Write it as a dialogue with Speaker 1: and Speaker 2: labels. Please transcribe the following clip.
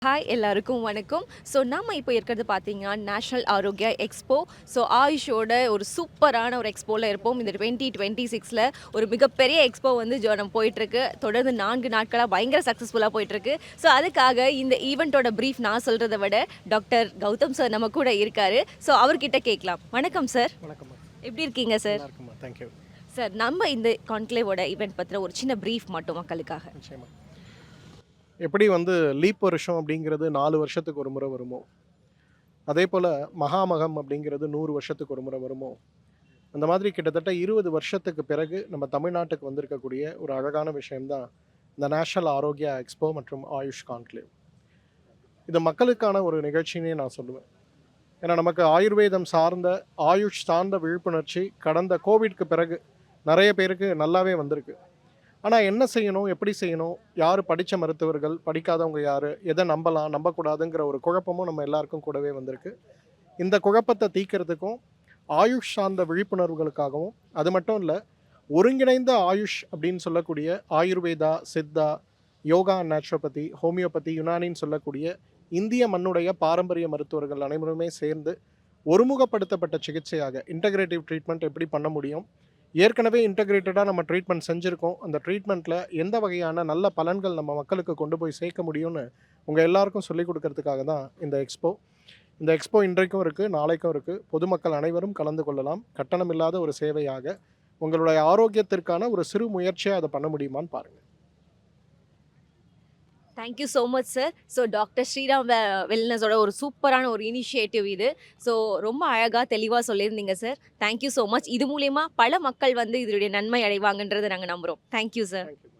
Speaker 1: Hi எல்லாருக்கும் வணக்கம். So நம்ம இப்போ இருக்கிறது பார்த்தீங்கன்னா, நேஷனல் ஆரோக்கியா எக்ஸ்போ. ஸோ ஆயுஷோட ஒரு சூப்பரான ஒரு எக்ஸ்போல இருப்போம். இந்த 2026ல ஒரு மிகப்பெரிய எக்ஸ்போ வந்து நம்ம போயிட்டுருக்கு. தொடர்ந்து 4 நாட்களா பயங்கர சக்ஸஸ்ஃபுல்லா போயிட்டுருக்கு. ஸோ அதுக்காக இந்த ஈவெண்ட்டோட ப்ரீஃப் நான் சொல்றத விட, டாக்டர் கௌதம் சார் நம்ம கூட இருக்காரு. ஸோ அவர்கிட்ட கேட்கலாம். வணக்கம் சார்.
Speaker 2: வணக்கம்மா.
Speaker 1: எப்படி இருக்கீங்க சார்?
Speaker 2: நல்லா இருக்கும்மா. தேங்க்யூ.
Speaker 1: சார், நம்ம இந்த கான்க்ளேவோட ஈவெண்ட் பத்தின ஒரு சின்ன ப்ரீஃப் மட்டும் மக்களுக்காக.
Speaker 2: நிச்சயமா. எப்படி லீப் வருஷம் அப்படிங்கிறது 4 வருஷத்துக்கு ஒரு முறை வருமோ, அதேபோல மகாமகம் அப்படிங்கிறது 100 வருஷத்துக்கு ஒரு முறை வருமோ, அந்த மாதிரி கிட்டத்தட்ட 20 வருஷத்துக்கு பிறகு நம்ம தமிழ்நாட்டுக்கு வந்திருக்கக்கூடிய ஒரு அழகான விஷயம் தான் இந்த நேஷனல் ஆரோக்கியா எக்ஸ்போ மற்றும் ஆயுஷ் கான்க்ளேவ். இது மக்களுக்கான ஒரு நிகழ்ச்சின்னே நான் சொல்லுவேன். ஏன்னா நமக்கு ஆயுர்வேதம் சார்ந்த, ஆயுஷ் சார்ந்த விழிப்புணர்ச்சி கடந்த கோவிட்க்கு பிறகு நிறைய பேருக்கு நல்லாவே வந்திருக்கு. ஆனால் என்ன செய்யணும், எப்படி செய்யணும், யார் படித்த மருத்துவர்கள், படிக்காதவங்க யார், எதை நம்பலாம், நம்பக்கூடாதுங்கிற ஒரு குழப்பமும் நம்ம எல்லாருக்கும் கூடவே வந்திருக்கு. இந்த குழப்பத்தை தீர்க்கறதுக்கும் ஆயுஷ் சார்ந்த விழிப்புணர்வுகளுக்காகவும், அது மட்டும் இல்லை, ஒருங்கிணைந்த ஆயுஷ் அப்படின்னு சொல்லக்கூடிய ஆயுர்வேதா, சித்தா, யோகா, நேச்சுரோபதி, ஹோமியோபதி, யுனானின்னு சொல்லக்கூடிய இந்திய மண்ணுடைய பாரம்பரிய மருத்துவர்கள் அனைவருமே சேர்ந்து ஒருமுகப்படுத்தப்பட்ட சிகிச்சையாக இன்டகிரேட்டிவ் ட்ரீட்மெண்ட் எப்படி பண்ண முடியும், ஏற்கனவே இன்டகிரேட்டடாக நம்ம ட்ரீட்மெண்ட் செஞ்சுருக்கோம், அந்த ட்ரீட்மெண்ட்டில் எந்த வகையான நல்ல பலன்கள் நம்ம மக்களுக்கு கொண்டு போய் சேர்க்க முடியும்னு உங்கள் எல்லாருக்கும் சொல்லிக் கொடுக்கறதுக்காக தான் இந்த எக்ஸ்போ. இந்த எக்ஸ்போ இன்றைக்கும் இருக்குது, நாளைக்கும் இருக்குது. பொதுமக்கள் அனைவரும் கலந்து கொள்ளலாம். கட்டணமில்லாத ஒரு சேவையாக உங்களுடைய ஆரோக்கியத்திற்கான ஒரு சிறு முயற்சியாக அதை பண்ண முடியுமான்னு பாருங்கள்.
Speaker 1: Thank you so much sir. So doctor Sriram வெல்னஸோட ஒரு சூப்பரான ஒரு இனிஷியேட்டிவ் இது. ஸோ ரொம்ப அழகாக தெளிவாக சொல்லியிருந்தீங்க sir. Thank you so much. இது மூலயமா பல மக்கள் வந்து இதனுடைய நன்மை அடைவாங்கன்றதை நாங்கள் நம்புகிறோம். Thank you sir.
Speaker 2: தேங்க்யூ.